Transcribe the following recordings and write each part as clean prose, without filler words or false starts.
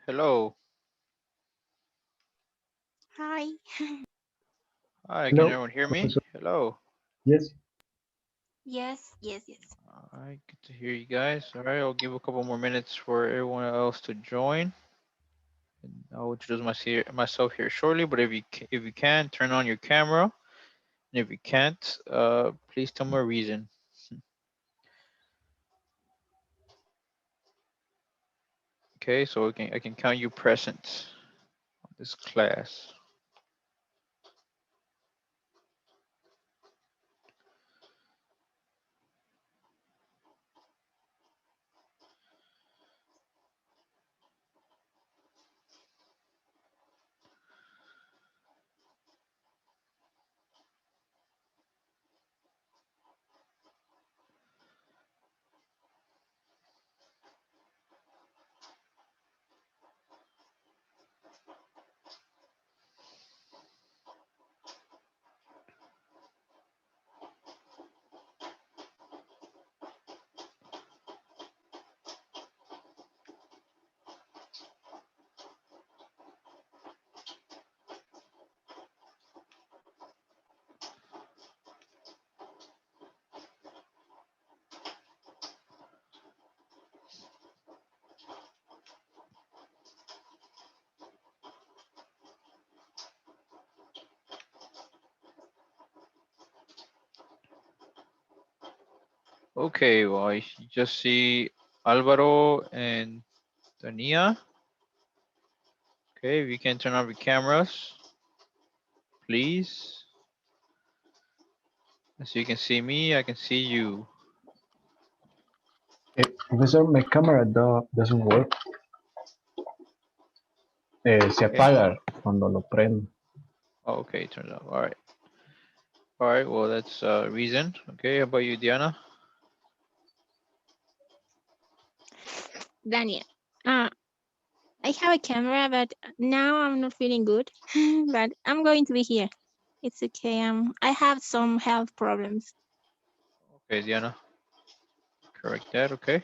Hello. Hi. Hi, can Hello, everyone hear me? Professor. Hello. Yes. Yes, yes, yes. All right, good to hear you guys. All right, I'll give a couple more minutes for everyone else to join. And I'll introduce myself here shortly, but if you can, turn on your camera. And if you can't, please tell me a reason. Okay, so I can count you present on this class. Okay, well, I just see Alvaro and Tania. Okay, if you can turn on your cameras, please. So you can see me, I can see you. Professor, my camera doesn't work. Se Okay. apaga cuando lo prendo. Okay, turns out. All right. All right. Well, that's reason. Okay. How about you, Diana? Daniel. Uh, I have a camera, but now I'm not feeling good. But I'm going to be here. It's okay. I have some health problems. Okay, Diana. Correct that. Okay.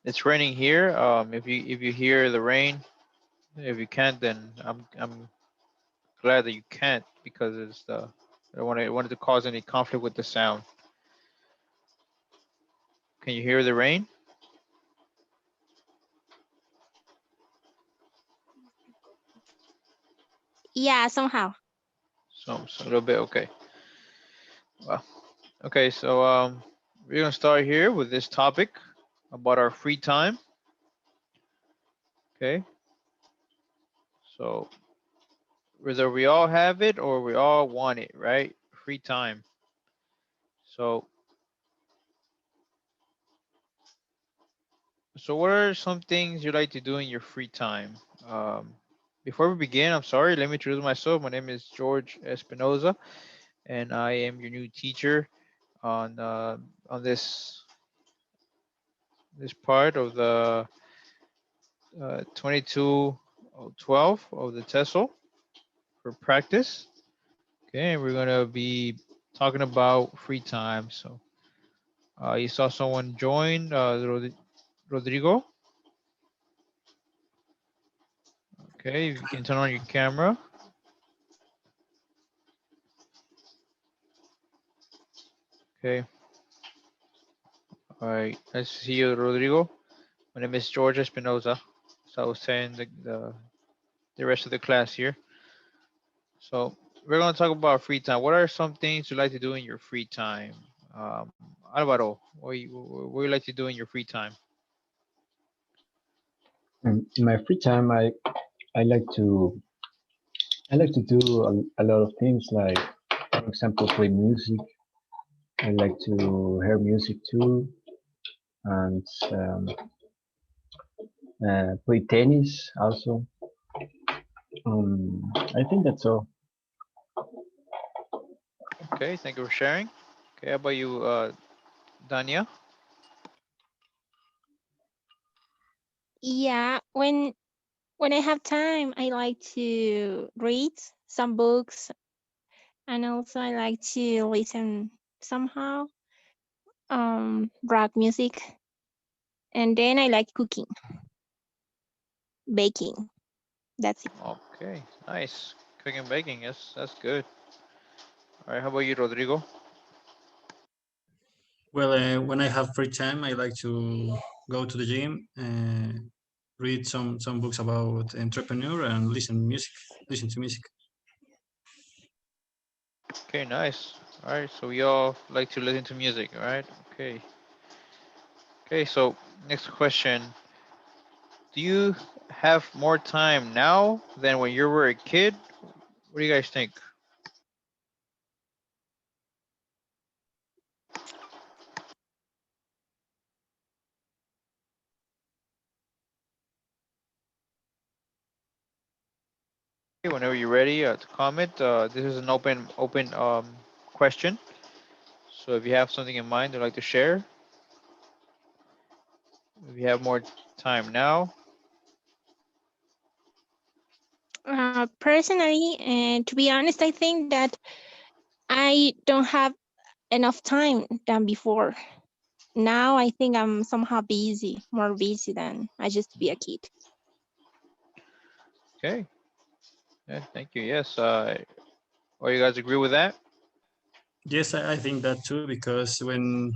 It's raining here. If you hear the rain, if you can't, then I'm glad that you can't because it's the I don't want it to cause any conflict with the sound. Can you hear the rain? Yeah, somehow. So a little bit. Okay. Well. Okay. So we're gonna start here with this topic about our free time. Okay. So whether we all have it or we all want it, right? Free time. So what are some things you like to do in your free time? Um, Before we begin, I'm sorry, let me introduce myself. My name is George Espinoza, and I am your new teacher on this part of the 2212 of the TESOL for practice. Okay, and we're gonna be talking about free time. So you saw someone join, Rodrigo. Okay, if you can turn on your camera. Okay, all right. Nice to see you, Rodrigo. My name is George Espinoza. So I was saying the rest of the class here. So we're going to talk about free time. What are some things you like to do in your free time? Alvaro, what you like to do in your free time? In my free time, I like to do a lot of things. Like, for example, play music. I like to hear music too, and play tennis also. I think that's all. Okay, thank you for sharing. Okay, how about you, Dania? Yeah, when I have time, I like to read some books, and also I like to listen somehow rock music, and then I like cooking. baking. That's it. Okay, nice. Cooking and baking, yes, that's good. All right, how about you, Rodrigo? Well, when I have free time, I like to go to the gym, read some books about entrepreneur, and listen to music. Okay, nice. All right, so we all like to listen to music, all right? Okay. Okay, so next question. Do you have more time now than when you were a kid? What do you guys think? Okay, whenever you're ready to comment, this is an open question. So if you have something in mind you'd like to share, if you have more time now, Personally, and to be honest, I think that I don't have enough time than before. Now I think I'm somehow busy, more busy than I used to be a kid. okay. Yeah, thank you. Yes. Or you guys agree with that? Yes, I think that too because when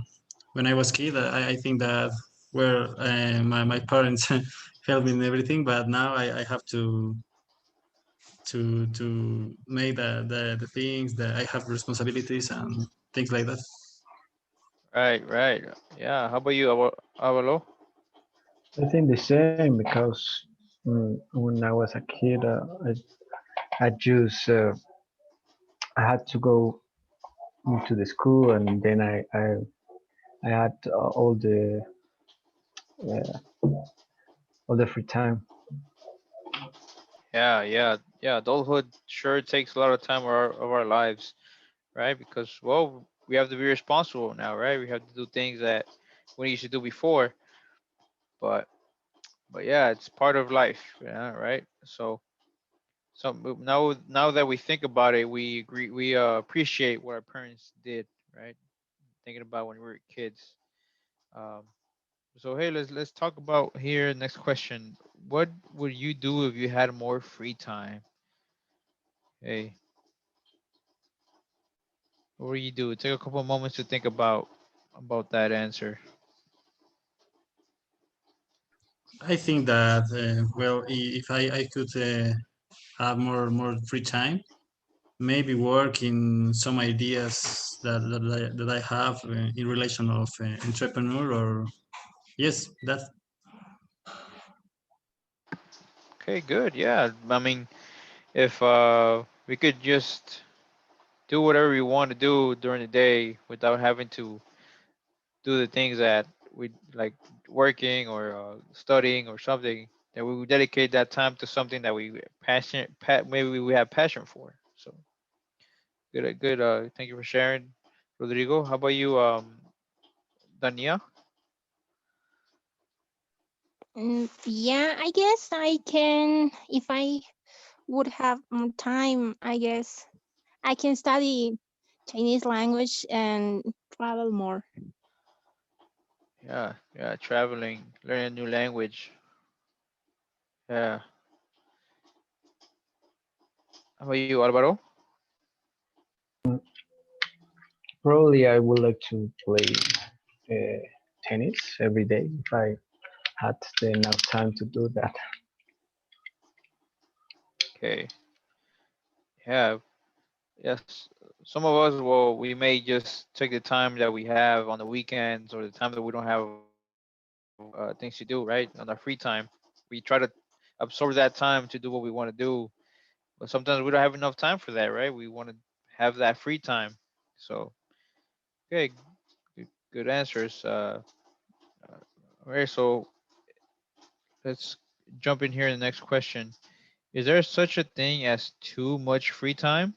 I was kid, I think that where my parents helped me in everything, but now I have to make the things that I have responsibilities and things like that. Right, right. Yeah. How about you, Avalo? I think the same because when I was a kid, I just I had to go into the school, and then I had uh, all the free time. Yeah, yeah, yeah. Adulthood sure takes a lot of time of our lives, right? Because well, we have to be responsible now, right? We have to do things that we used to do before, but yeah, it's part of life, yeah, right? So now that we think about it, we agree we appreciate what our parents did, right? Thinking about when we were kids. Um, so hey, let's talk about here. Next question: what would you do if you had more free time? Hey, what would you do? Take a couple of moments to think about that answer. I think that well, if I could have more free time, maybe work in some ideas that I have in relation of entrepreneur or yes, that Okay, good. Yeah, I mean, if we could just do whatever we want to do during the day without having to do the things that we like working or studying or something, that we would dedicate that time to something that we maybe we have passion for. So good, good. Thank you for sharing, Rodrigo. How about you, Dania? Yeah, I guess I can, if I would have more time, I guess I can study Chinese language and travel more. Yeah, yeah, traveling, learning a new language. Yeah. How about you, Alvaro? Probably I would like to play uh, tennis every day if I had enough time to do that. Okay. Yeah. Yes. Some of us, well, we may just take the time that we have on the weekends or the time that we don't have things to do, right? On our free time, we try to absorb that time to do what we want to do. But sometimes we don't have enough time for that, right? We want to have that free time. So, okay, good answers. All right, so let's jump in here in the next question. Is there such a thing as too much free time?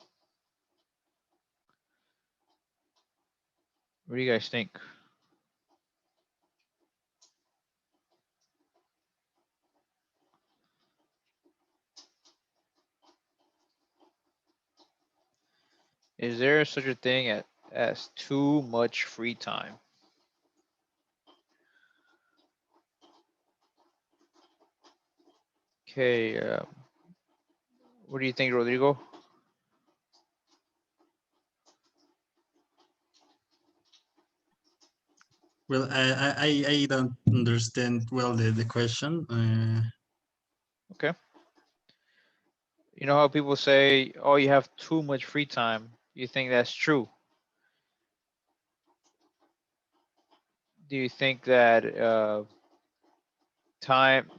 What do you guys think? Is there such a thing as too much free time? Okay. What do you think, Rodrigo? Well, I don't understand well the question. Okay. You know how people say, "Oh, you have too much free time." You think that's true? Do you think that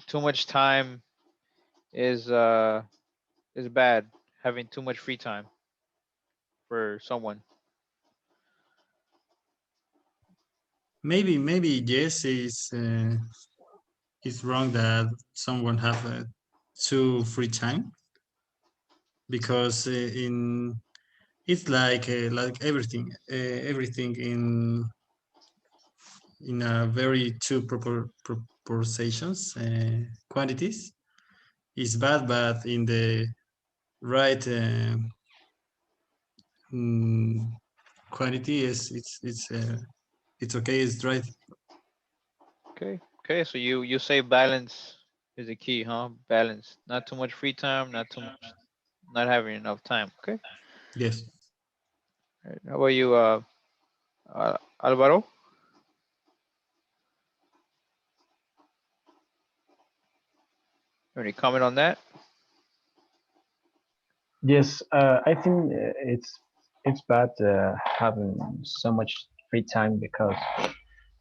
too much time is is bad? Having too much free time for someone? Maybe yes, it's wrong that someone have too free time because in it's like everything in a very two proportions quantities is bad, but in the right mm, quantity is it's okay, it's right. Okay. Okay. So you say balance is the key, huh? Balance. Not too much free time. Not too much. Not having enough time. Okay. Yes. All right. How about you, Alvaro? Any comment on that? Yes, I think it's bad having so much free time because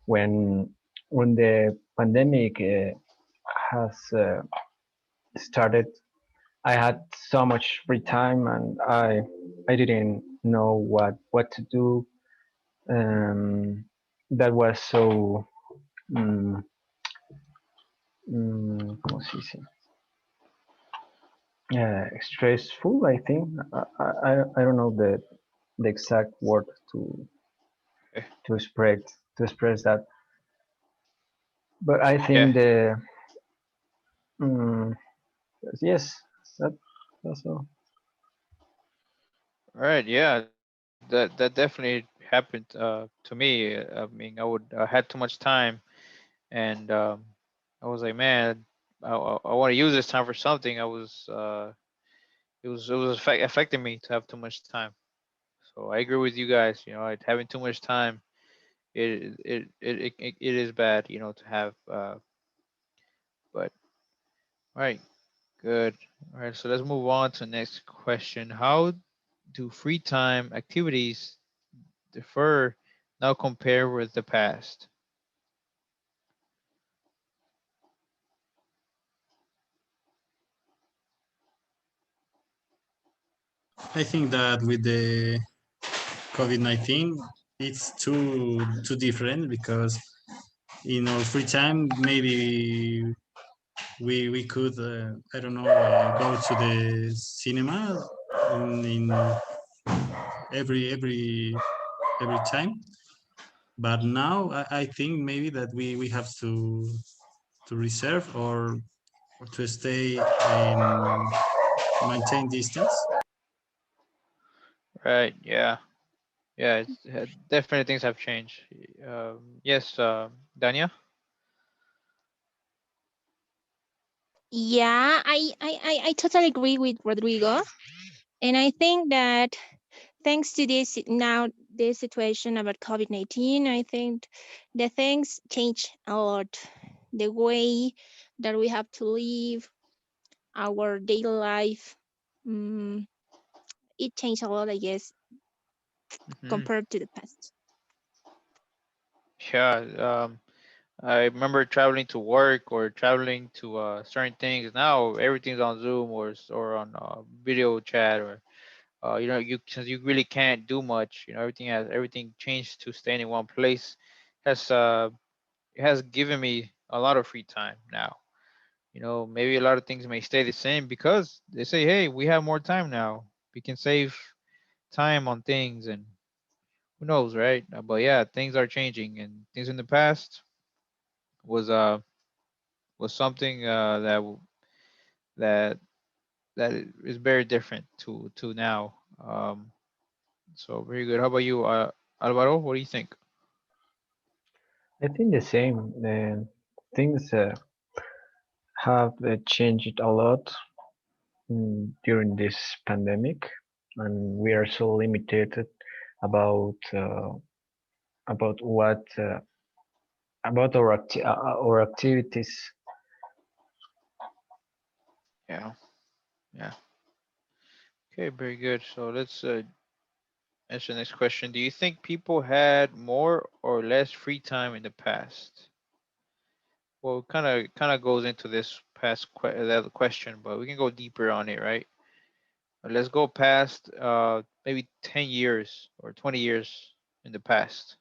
when when the pandemic has started, I had so much free time and I didn't know what to do. That was so mm, ¿cómo se dice? Stressful. I think I don't know the exact word Okay. to express to express that, but I Yeah. think the mm, yes, that that's all. All right. Yeah. That definitely happened to me. I mean, I had too much time, and I was like, man, I want to use this time for something. I was it was affecting me to have too much time. So I agree with you guys. You know, having too much time, it is bad. You know, to have. But all right, good. All right, so let's move on to the next question. How do free time activities differ now compare with the past? I think that with the COVID-19, it's too different because in our free time maybe we could I don't know go to the cinema in every time. But now I think maybe that we have to reserve or to stay and maintain distance. Right. Yeah. Yeah. Definitely things have changed. Yes, Dania. Yeah, I totally agree with Rodrigo. And I think that thanks to this situation about COVID-19, I think the things change a lot. The way that we have to live our daily life, mm, it changed a lot, I guess, Hmm. compared to the past. Yeah. I remember traveling to work or traveling to certain things. Now everything's on Zoom or on video chat or you know, you since you really can't do much. You know, everything changed to staying in one place. Has it has given me a lot of free time now. You know, maybe a lot of things may stay the same because they say, hey, we have more time now. We can save time on things and who knows, right? But yeah, things are changing and things in the past was was something that that is very different to now. So very good. How about you, Alvaro? What do you think? I think the same. Things have changed a lot during this pandemic, and we are so limited about what about our activities. Yeah. Yeah. Okay, very good. So let's answer the next question. Do you think people had more or less free time in the past? Well, kind of goes into this the other question, but we can go deeper on it, right? Let's go past maybe 10 years or 20 years in the past.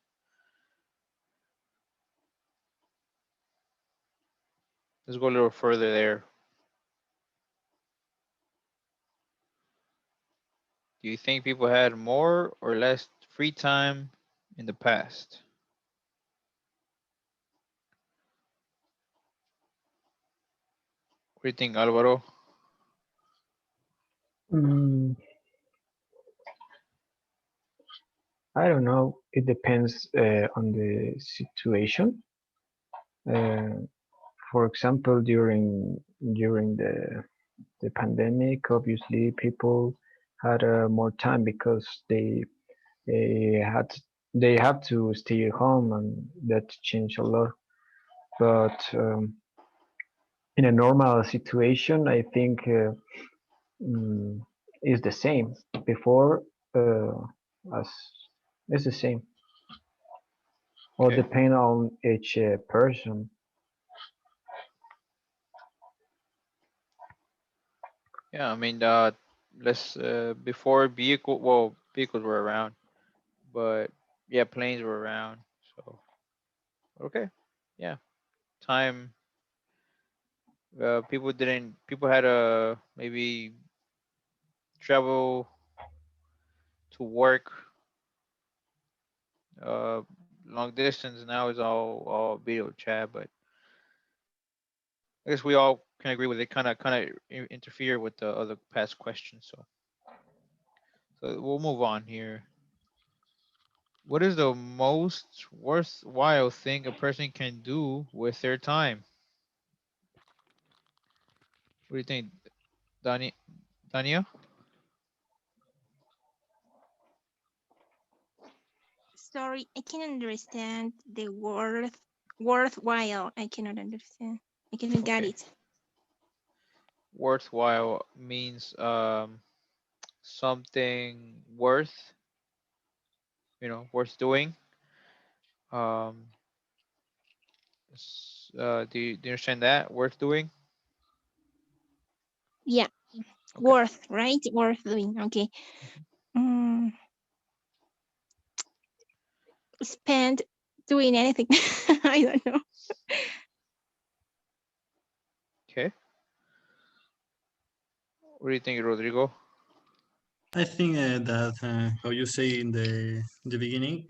Let's go a little further there. Do you think people had more or less free time in the past? What do you think, Alvaro? Mm, I don't know. It depends on the situation. Uh, for example, during the pandemic, obviously people had more time because they had they have to stay at home, and that changed a lot. But in a normal situation, I think mm, is the same. Before, as it's the same, or Okay. depend on each person. Yeah, I mean, let's before vehicles were around, but yeah, planes were around. So okay, yeah, time. People had to maybe travel to work uh long distance. Now is all video chat, but I guess we all can agree with it. Kind of interfere with the other past questions. So we'll move on here. What is the most worthwhile thing a person can do with their time? What do you think, Dani? Dania? Sorry, I cannot understand the word worthwhile. I cannot understand. I cannot get Okay. it. Worthwhile means something worth, worth doing. Um, do you understand that? Worth doing? Yeah, Okay. worth, right? Worth doing. Okay. Mhm. Mm, spend doing anything. I don't know. Okay. What do you think, Rodrigo? I think that how you say in the beginning,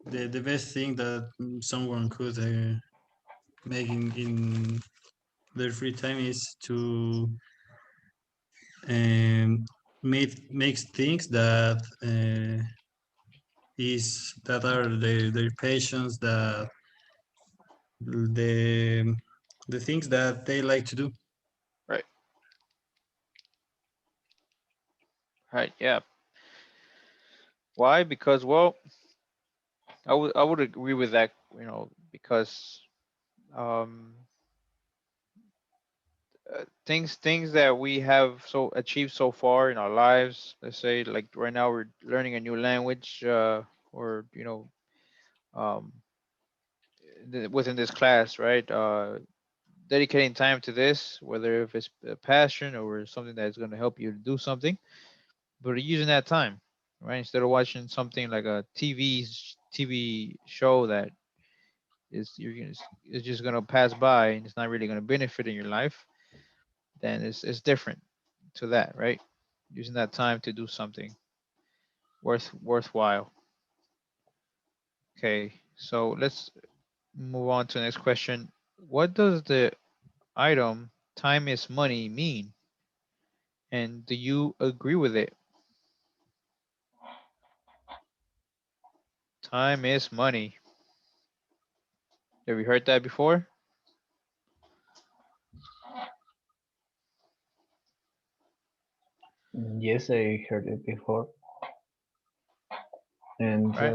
the best thing that someone could make in their free time is to make things that that are their passions, that the the things that they like to do. Right. Right. Yeah. Why? Because I would agree with that. Because um, things that we have achieved so far in our lives. Let's say like right now we're learning a new language, or um, within this class, right? Dedicating time to this, whether if it's a passion or something that's going to help you to do something, but using that time, right? Instead of watching something like a TV show that is just going to pass by and it's not really going to benefit in your life, then it's different to that, right? Using that time to do something worthwhile. Okay, so let's move on to the next question. What does the item "time is money" mean, and do you agree with it? Time is money. Have you heard that before? Yes, I heard it before, and right?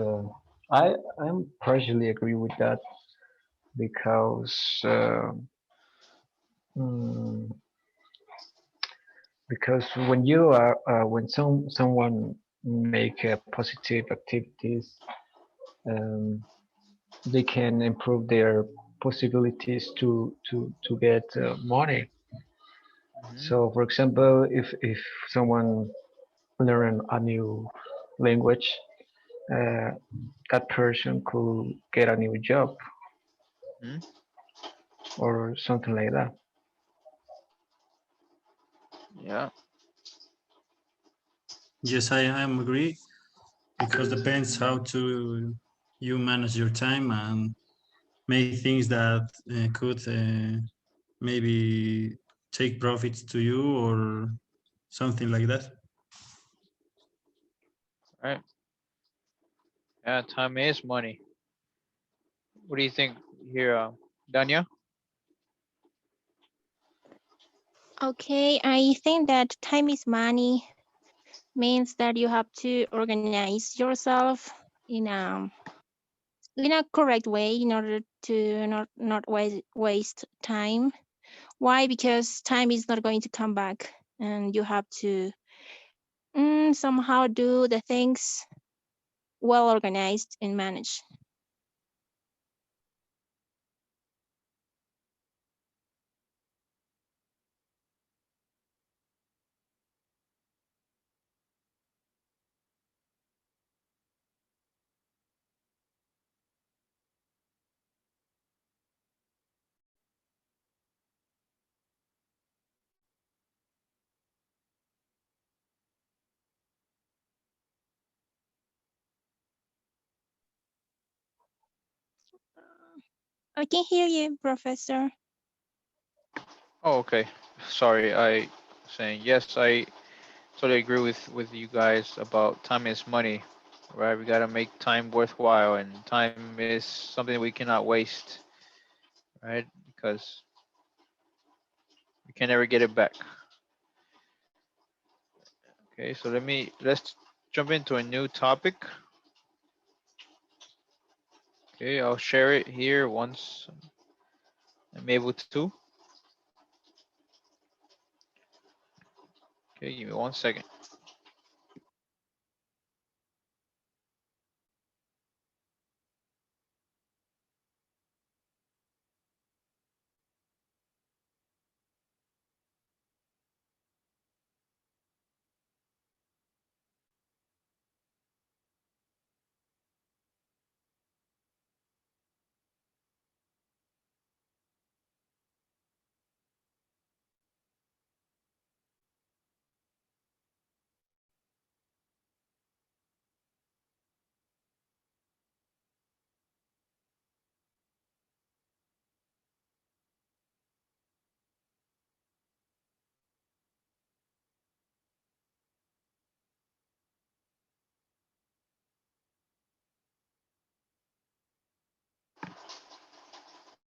I'm partially agree with that because mm, because when you are when someone make positive activities, um, they can improve their possibilities to get money. Hmm. So, for example, if someone learn a new language, uh, that person could get a new job Hmm. or something like that. Yeah. Yes, I am agree because depends how to you manage your time and make things that could maybe take profits to you or something like that. Right. Yeah. Time is money. What do you think here, Danya? Okay, I think that time is money means that you have to organize yourself in a correct way in order to not waste time. Why? Because time is not going to come back, and you have to somehow do the things well organized and managed. I can hear you, Professor. Oh, okay. Sorry, I saying yes. I totally agree with you guys about time is money, right? We gotta make time worthwhile, and time is something we cannot waste, right? Because we can never get it back. Okay, so let's jump into a new topic. Okay, I'll share it here once I'm able to. Okay, give me 1 second.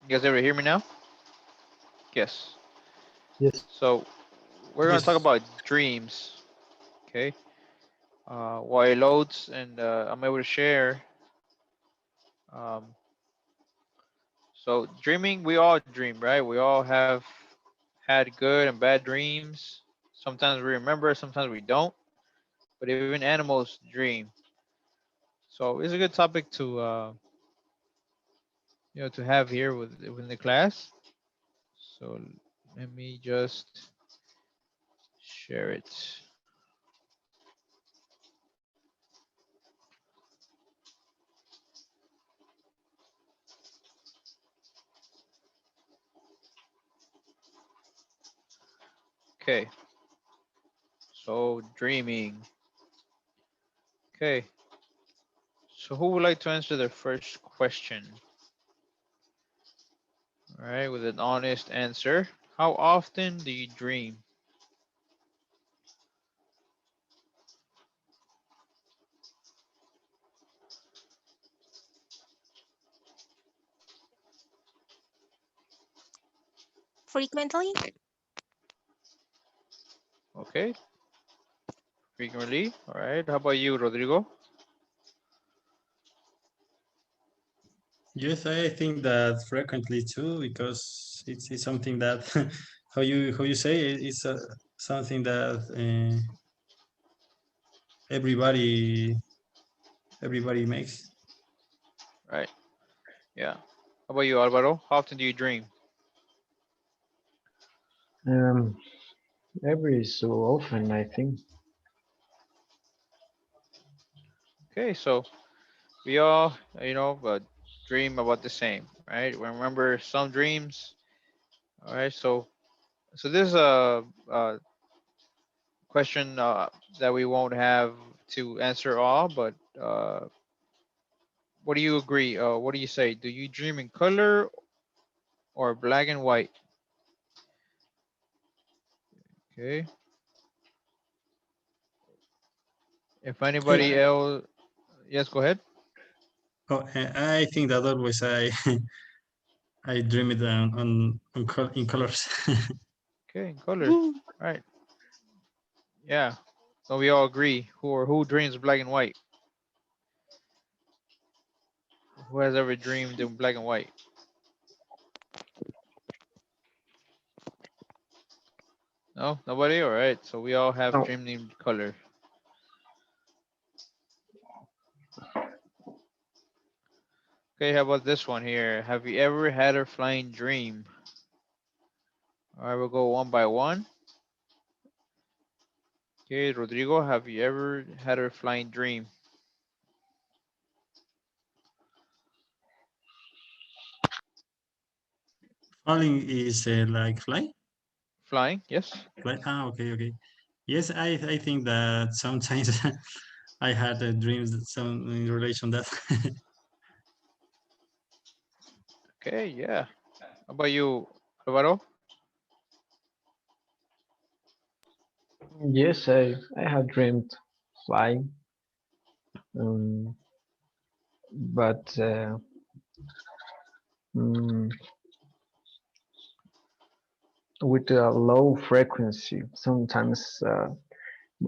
You guys ever hear me now? Yes. Yes. So we're gonna talk Yes. about dreams. Okay. While it loads and I'm able to share. Um, so dreaming, we all dream, right? We all have had good and bad dreams. Sometimes we remember, sometimes we don't. But even animals dream. So it's a good topic to to have here within the class. So let me just share it. Okay. So dreaming. Okay. So who would like to answer the first question? All right, with an honest answer. How often do you dream? Frequently? Okay. frequently. All right. How about you, Rodrigo? Yes, I think that frequently too, because it's something that how you say it's something that everybody everybody makes. Right. Yeah. How about you, Alvaro? How often do you dream? Um, every so often, I think. Okay, so we all, dream about the same, right? We remember some dreams. All right. So this is a question that we won't have to answer all, but what do you agree? What do you say? Do you dream in color or black and white? Okay. If anybody I, else, yes, go ahead. I think that always I dream it in colors. Okay, in color. Right. Yeah. So we all agree. Who dreams black and white? Who has ever dreamed in black and white? No, nobody. All right. So we all have No, dream named color. Okay. How about this one here? Have you ever had a flying dream? All right. We'll go one by one. Okay, Rodrigo. Have you ever had a flying dream? Falling is like fly. Flying? Yes. Fly. Ah, okay, okay. Yes, I think that sometimes I had dreams that some in relation that. Okay. Yeah. How about you, Alvaro? yes, I have dreamed flying, um, but mm, with a low frequency. Sometimes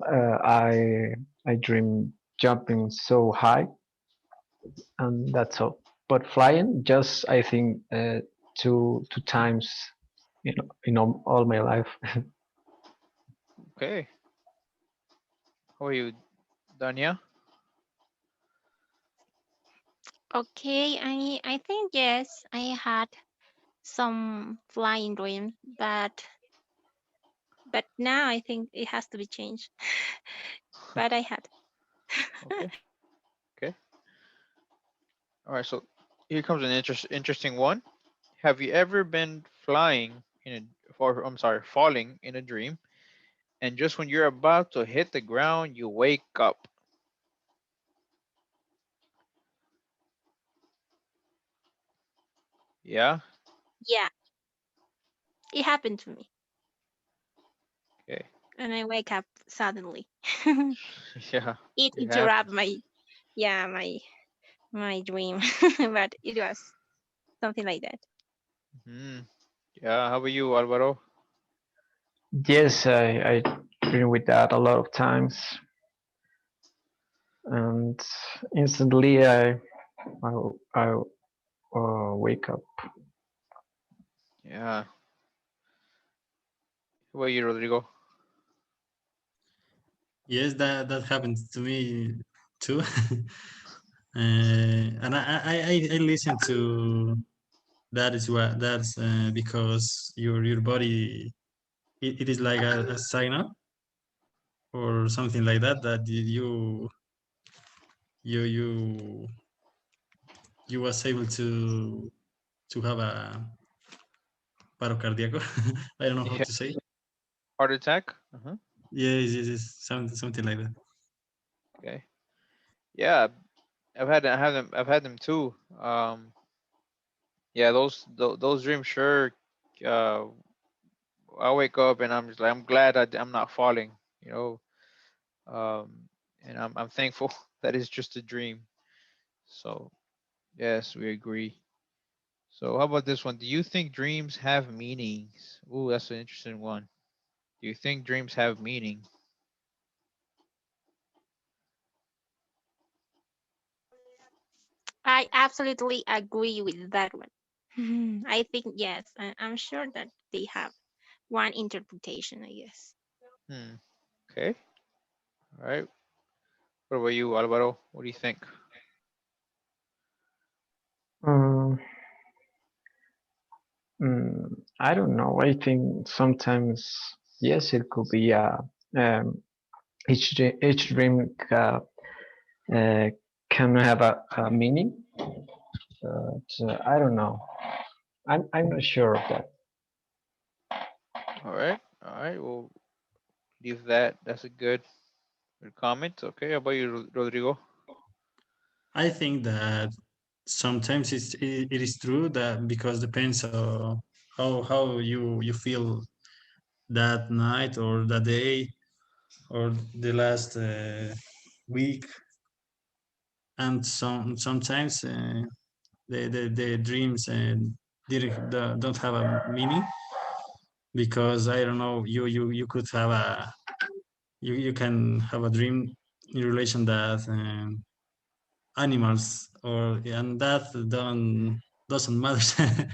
I dream jumping so high, and that's all. But flying, just I think two times, in all my life. Okay. How are you, Dania? Okay, I think yes, I had some flying dreams, but now I think it has to be changed. But I had. Okay. Okay. All right. So here comes an interesting one. Have you ever been flying or I'm sorry, falling in a dream, and just when you're about to hit the ground, you wake up? Yeah. Yeah, it happened to me, Okay. and I wake up suddenly. Yeah. It It interrupt happens. my yeah my dream, but it was something like that. Hmm. Yeah. How about you, Alvaro? Yes, I dream with that a lot of times, and instantly I, I wake up. Yeah. How about you, Rodrigo? Yes, that happened to me too. And I listen to that is what that's because your body it is like a sign up or something like that that you you was able to have a paro cardíaco. I don't know how Yeah. to say. Heart attack. Uh-huh. Yes, yes, yes, something like that. Okay. Yeah. I've had them too. Yeah. Those dreams sure. Uh, I wake up and I'm just like I'm glad I'm not falling. You know. Um, and I'm thankful that it's just a dream. So yes, we agree. So how about this one? Do you think dreams have meanings? Ooh, that's an interesting one. Do you think dreams have meaning? I absolutely agree with that one. I think yes. I'm sure that they have one interpretation, I guess. Hmm. Okay. All right. What about you, Alvaro? What do you think? Um, I don't know. I think sometimes yes, it could be um, each dream uh, can have a meaning, but I don't know. I'm not sure of that. All right. All right. We'll leave that. That's a good comment. Okay. How about you, Rodrigo? I think that sometimes it is true that because depends on how you feel that night or that day or the last week, and sometimes the dreams don't have a meaning because I don't know, you could have a you can have a dream in relation that animals or and that doesn't matter.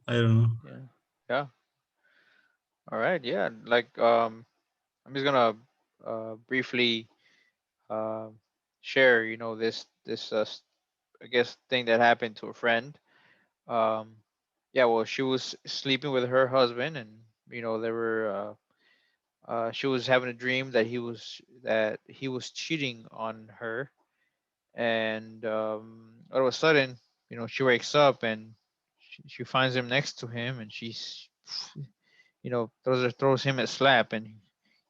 I don't know. Yeah. Yeah. All right. Yeah. Like I'm just gonna briefly uh, share. This I guess thing that happened to a friend. Um, yeah. Well, she was sleeping with her husband, and they were. She was having a dream that he was cheating on her, and all of a sudden, she wakes up and she finds him next to him, and she's, throws him a slap, and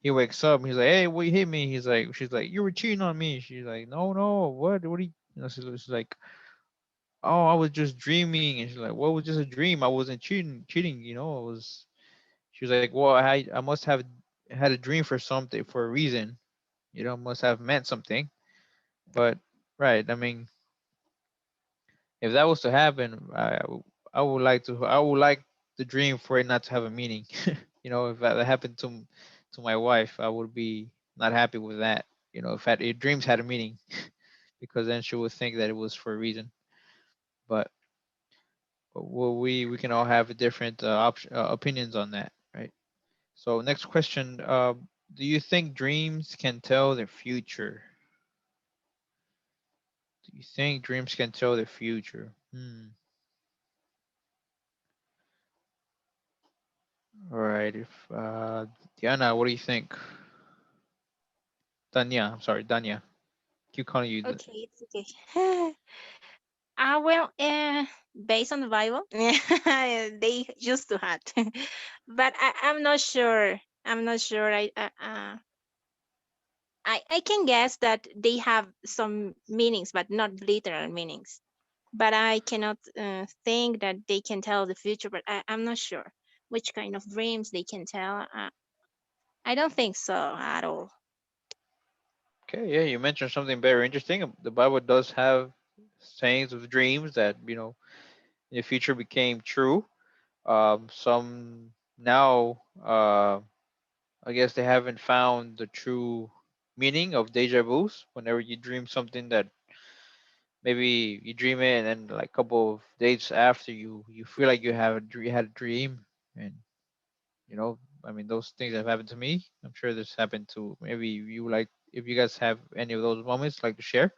he wakes up. And he's like, "Hey, what you hit me?" She's like, "You were cheating on me." She's like, "No, no, what? What are you?" She's like, "Oh, I was just dreaming." And she's like, "What was just a dream? I wasn't cheating. Cheating, I was." She was like, "Well, I must have had a dream for something for a reason. Must have meant something." But right, I mean, if that was to happen, I would like the dream for it not to have a meaning. If that happened to my wife, I would be not happy with that. If dreams had a meaning, because then she would think that it was for a reason. But, well, we can all have different opinions on that, right? So next question: do you think dreams can tell the future? Do you think dreams can tell the future? Hmm. All right. If Diana, what do you think? Danya, I'm sorry, Danya. Keep calling you. Okay, it's okay. Well, based on the Bible, they used to have, but I'm not sure. I'm not sure. I can guess that they have some meanings, but not literal meanings. But I cannot think that they can tell the future. But I'm not sure which kind of dreams they can tell. I don't think so at all. Okay, yeah, you mentioned something very interesting. The Bible does have sayings of dreams that in the future became true. Some now, I guess they haven't found the true meaning of deja vu's. Whenever you dream something that maybe you dream it, and then like a couple of days after, you feel like you had a dream, and I mean, those things have happened to me. I'm sure this happened to maybe you. Like, if you guys have any of those moments, like to share.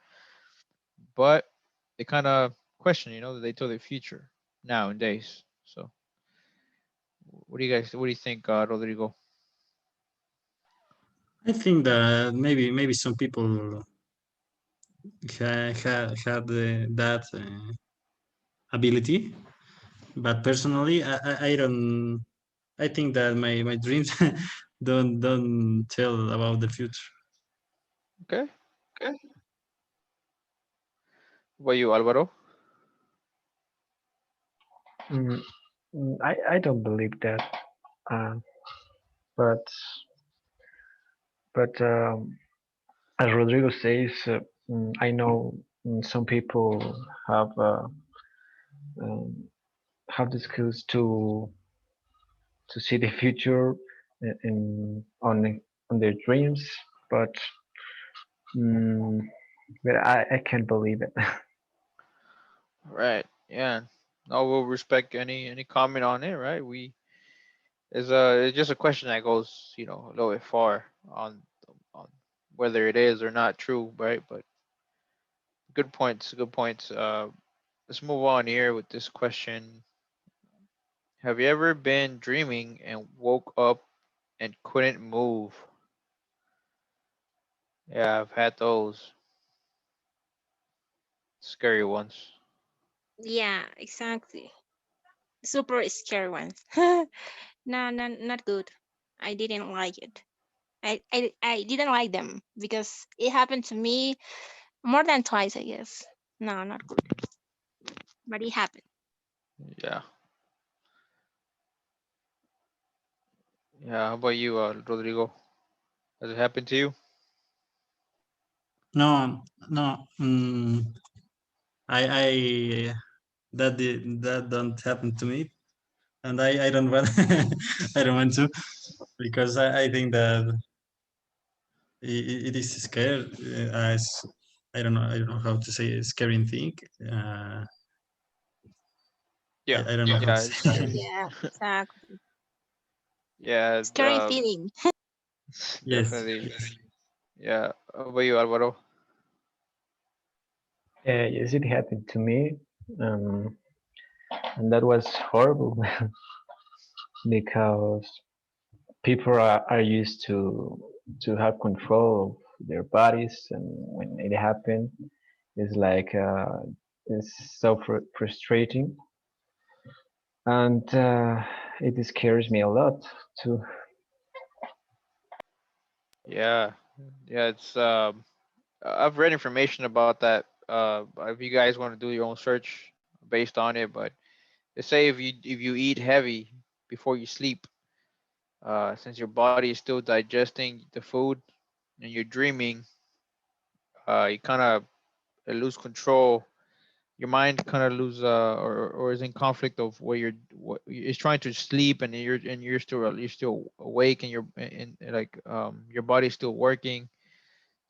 But they kind of question, that they tell the future nowadays. So, what do you think, Rodrigo? I think that maybe some people had that ability, but personally, I don't. I think that my dreams don't tell about the future. Okay. What about you, Alvaro? Mm, I don't believe that. Uh, but but as Rodrigo says, I know some people have uh, um, have the skills to see the future in on their dreams, but mm, but I can't believe it. Right. Yeah. No, we'll respect any comment on it. Right. It's just a question that goes a little bit far on whether it is or not true. Right. But good points. Good points. Let's move on here with this question. Have you ever been dreaming and woke up and couldn't move? Yeah, I've had those scary ones. Yeah, exactly. Super scary ones. No, no, not good. I didn't like it. I didn't like them because it happened to me more than twice, I guess. No, not good. But it happened. Yeah. Yeah. How about you, Rodrigo? Has it happened to you? No, no. I that don't happen to me, and I don't want I don't want to, because I think that it is scary, as I don't know how to say a scary thing. Uh, Yeah. I don't know how to Yeah. It's say. scary. Yeah, exactly. Yeah. Scary feeling. Yes, Definitely. yes. Yeah. How about you, Alvaro? Yes, it happened to me, um, and that was horrible because people are used to have control of their bodies, and when it happened, it's like it's so frustrating, and it scares me a lot too. Yeah. Yeah. I've read information about that. If you guys want to do your own search based on it, but they say if you eat heavy before you sleep, since your body is still digesting the food and you're dreaming, you kind of lose control. Your mind kind of lose or is in conflict of where what is trying to sleep and you're still awake and and like your body's still working.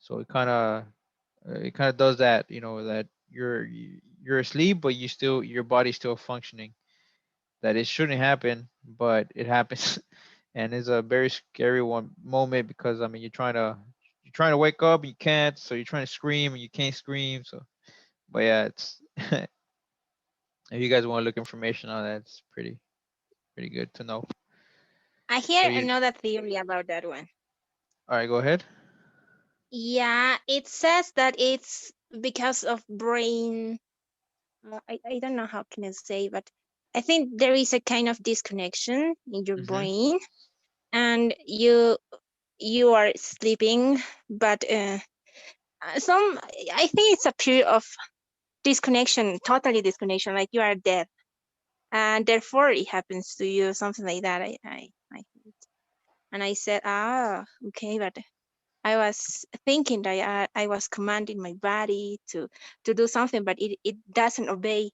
So it kind of does that, that you're asleep but your body's still functioning. That it shouldn't happen, but it happens. And it's a very scary one moment because I mean you're trying to wake up and you can't, so you're trying to scream and you can't scream. So, but yeah, it's if you guys want to look information on that, it's pretty good to know. I So hear you, another theory about that one. all right, go ahead. Yeah, it says that it's because of brain. I don't know how can I say, but I think there is a kind of disconnection in your Hmm. brain, and you are sleeping, but some I think it's a period of disconnection, totally disconnection, like you are dead, and therefore it happens to you, something like that. I and I said, okay, but I was thinking that I was commanding my body to do something, but it doesn't obey.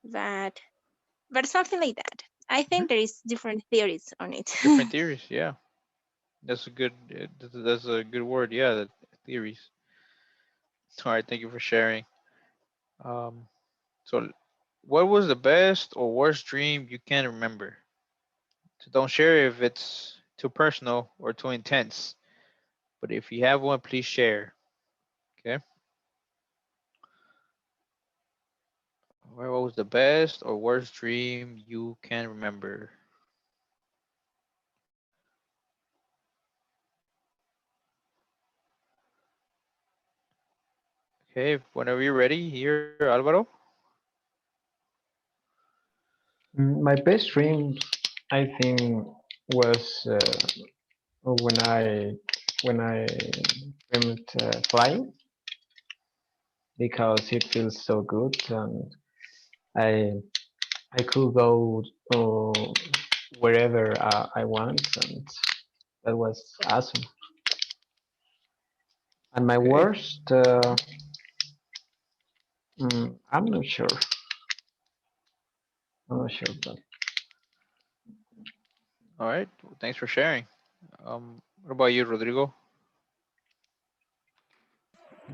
But something like that. I Hmm. think there is different theories on it. Different theories, yeah. That's a good word, yeah. Theories. All right, thank you for sharing. Um, so what was the best or worst dream you can remember? So don't share if it's too personal or too intense. But if you have one, please share. Okay. What was the best or worst dream you can remember? Okay, whenever you're ready, here, Alvaro. My best dream, I think, was when I dreamt flying because it feels so good, and I I could go wherever I want, and that was awesome. And my Okay. worst, I'm not sure. I'm not sure, but All right. Well, thanks for sharing. What about you, Rodrigo?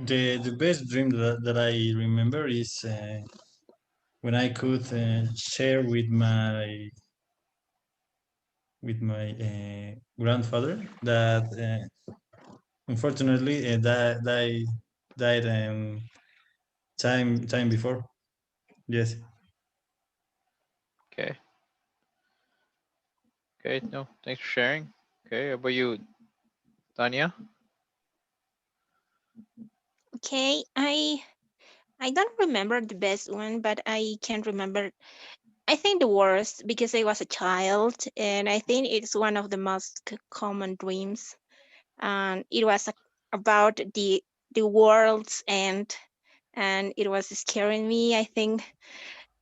The best dream that I remember is when I could share with my grandfather that unfortunately died time before. Yes. Okay. Okay. No, thanks for sharing. Okay. How about you, Tanya? Okay, I don't remember the best one, but I can remember. I think the worst because I was a child, and I think it's one of the most common dreams. And it was about the world's end, and it was scaring me. I think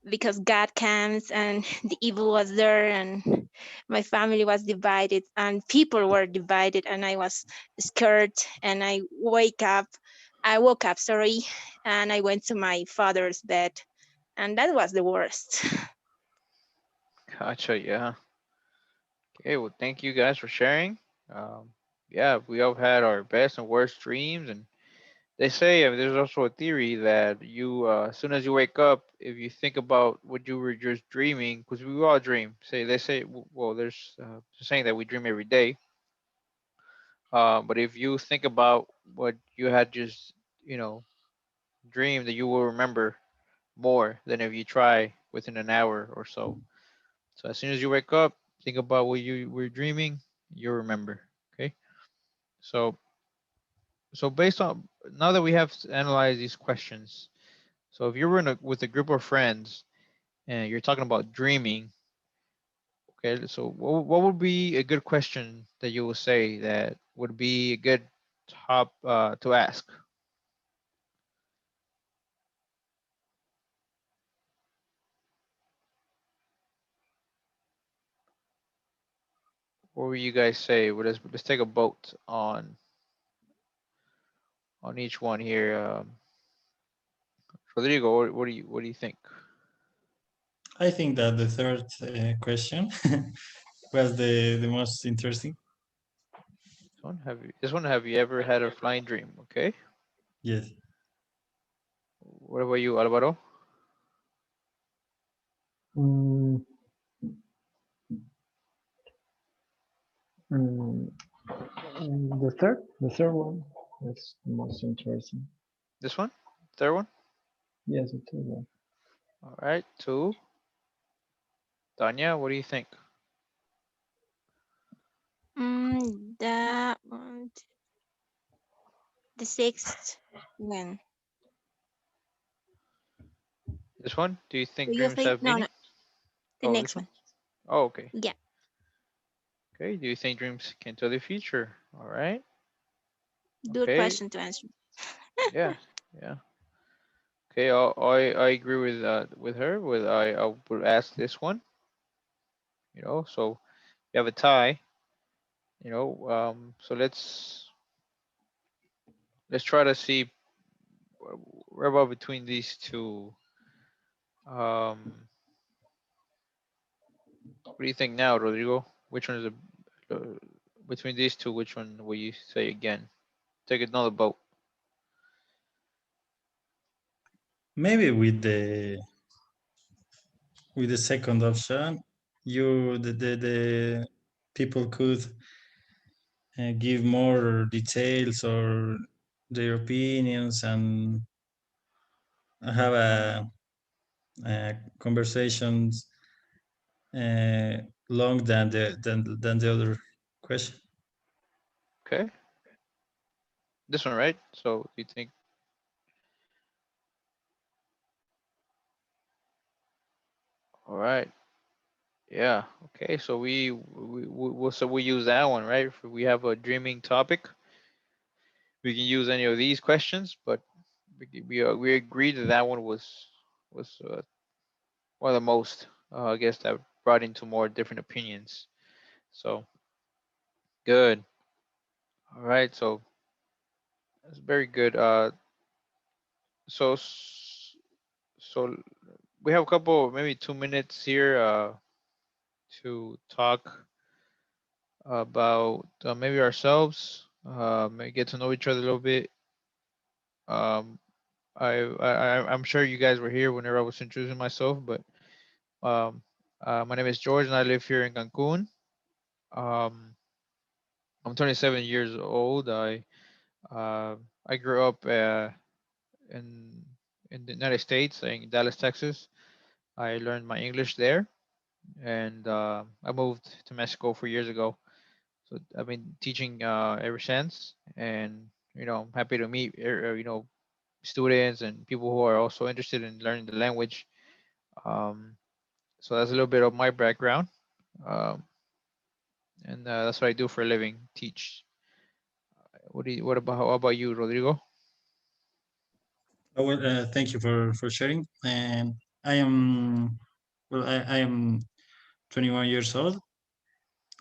because God comes and the evil was there, and my family was divided, and people were divided, and I was scared. And I woke up, sorry, and I went to my father's bed, and that was the worst. Gotcha. Yeah. Okay. Well, thank you guys for sharing. Um, yeah, we all had our best and worst dreams, and they say there's also a theory that as soon as you wake up, if you think about what you were just dreaming, because we all dream. Say they say, well, there's saying that we dream every day. But if you think about what you had just, you know, dreamed, that you will remember more than if you try within an hour or so. So as soon as you wake up, think about what you were dreaming, you'll remember. Okay. So based on now that we have analyzed these questions, so if you were with a group of friends and you're talking about dreaming, okay, so what would be a good question that you would say that would be a good top to ask? What would you guys say? Well, let's take a vote on each one here. Rodrigo, what do you think? I think that the third question was the most interesting. This one, have you ever had a flying dream? Okay. Yes. What about you, Alvaro? Mm, mm, the third one, that's the most interesting. This one? Third one? Yes, the third one. All right. Two. Tanya, what do you think? The the sixth one. This one? Do you Do think you dreams think have no, meaning? no, the Oh, this next one? one? Oh, okay. Yeah, Okay. Do you think dreams can tell the future? All right. good Okay. question to answer. Yeah. Yeah. Okay. I agree with her. I would ask this one. So we have a tie. So let's try to see where about between these two. What do you think now, Rodrigo? Which one is between these two? Which one will you say again? Take another vote. Maybe with the second option, the people could give more details or their opinions and have a conversations long than the other question. Okay, this one, right? So you think, all right, yeah, okay. So we use that one, right? If we have a dreaming topic, we can use any of these questions, but we agreed that that one was one of the most, I guess, that brought into more different opinions. So good. All right, so that's very good. So so we have a couple, maybe 2 minutes here to talk about maybe ourselves, maybe get to know each other a little bit. Um, I'm sure you guys were here whenever I was introducing myself, but um, my name is George and I live here in Cancun. Um, I'm 27 years old. Uh, I grew up in in the United States, in Dallas, Texas. I learned my English there, and I moved to Mexico 4 years ago. So I've been teaching ever since, and I'm happy to meet students and people who are also interested in learning the language. Um, so that's a little bit of my background, um, and that's what I do for a living, teach. How about you, Rodrigo? Oh, well, thank you for sharing. And I am I am 21 years old.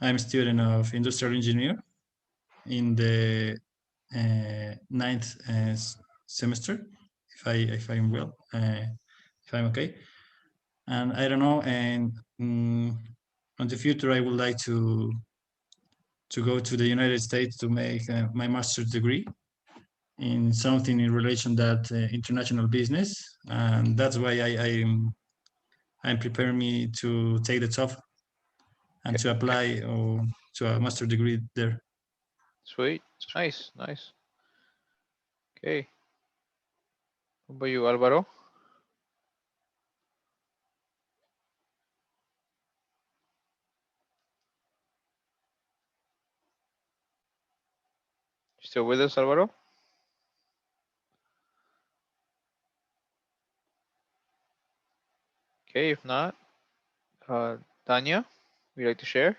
I'm a student of industrial engineer in the ninth semester. If I'm well, if I'm okay, and I don't know. And on the future, I would like to go to the United States to make my master's degree in something in relation that international business, and that's why I'm preparing me to take the Toefl and Okay, to apply to a master degree there. sweet, nice, nice. Okay, what about you, Alvaro? Still with us, Alvaro? Okay, if not, Tanya, would you like to share?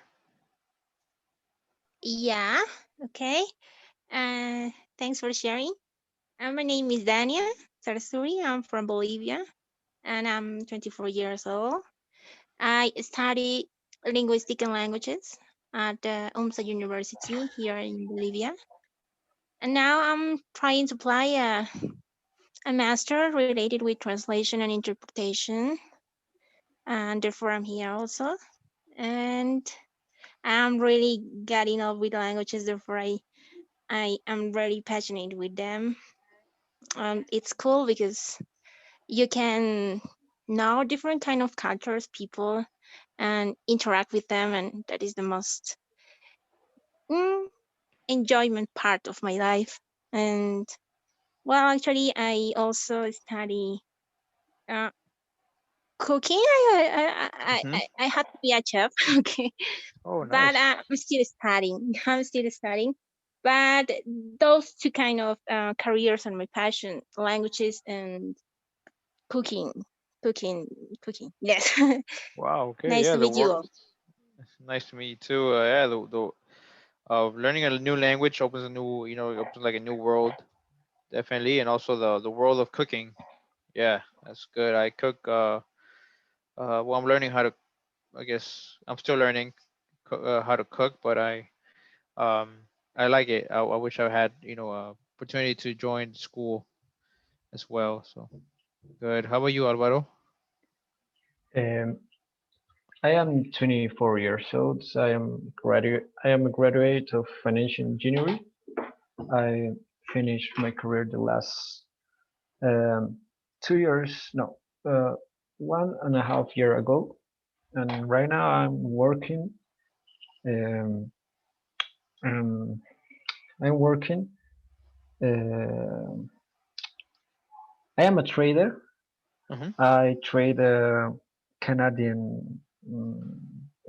Yeah, okay. Uh, Thanks for sharing. My name is Dania Sarsuri. I'm from Bolivia and I'm 24 years old. I study linguistic and languages at the UMSA University here in Bolivia. And now I'm trying to apply a master related with translation and interpretation. And therefore, I'm here also. And I'm really getting up with languages, therefore, I am really passionate with them. It's cool because you can know different kind of cultures, people, and interact with them, and that is the most mm, enjoyment part of my life. And well, actually, I also study uh, cooking. Mm-hmm. I had to be a chef, okay, Oh, but nice. I'm still studying. I'm still studying. But those two kind of careers are my passion: languages and cooking, cooking, cooking. Yes. Wow. Okay. Nice Yeah. to The meet you work. all. Nice to meet you too. Yeah. The learning a new language opens a new, opens like a new world, definitely, and also the world of cooking. Yeah, that's good. I cook. Well, I'm learning how to. I guess I'm still learning how to cook, but um, I like it. I wish I had, opportunity to join school as well. So good. How about you, Alvaro? Um, I am 24 years old. I am a graduate of financial engineering. I finished my career the last 2 years, no, 1.5 year ago, and right now I'm working. Um, um, I'm working. Uh, I am a trader. Mm-hmm. I trade Canadian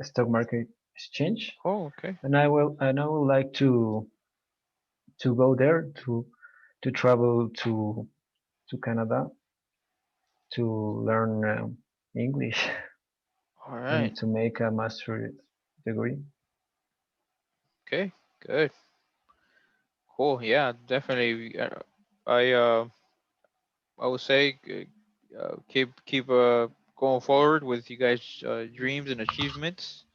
stock market exchange, Oh, okay. and I would like to go there to travel to Canada to learn English All right. and to make a master degree. Okay. Good. Cool. Yeah, definitely. I I would say keep going forward with you guys' dreams and achievements.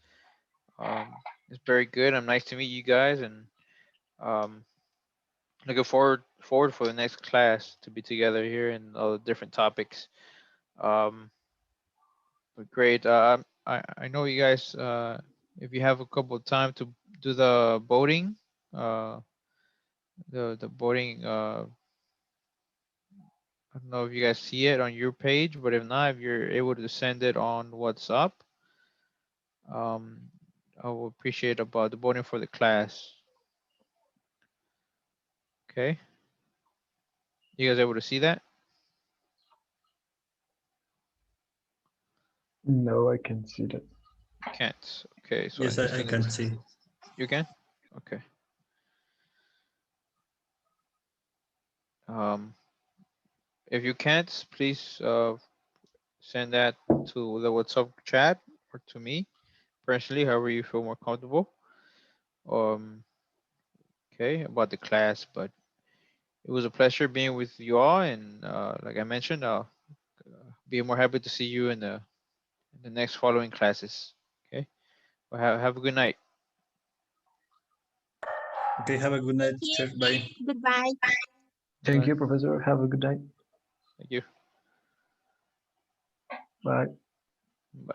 It's very good. I'm nice to meet you guys, and um, looking forward for the next class to be together here and all the different topics. Um, but great. I know you guys. If you have a couple of time to do the voting, uh, the voting I don't know if you guys see it on your page, but if not, if you're able to send it on WhatsApp, I will appreciate about the voting for the class. Okay. You guys able to see that? No, I can see that. Can't. Okay, so Yes, I'm just I gonna. can see. You can. Okay. Um, if you can't, please send that to the WhatsApp chat or to me personally, however you feel more comfortable. Um, okay, about the class, but it was a pleasure being with you all, and like I mentioned, I'll be more happy to see you in the next following classes. Okay, well, have a good night. Okay, have a good night, Thank you. teacher. Bye. Goodbye. Thank Bye. you, Professor. Have a good night. Thank you. Bye. Bye.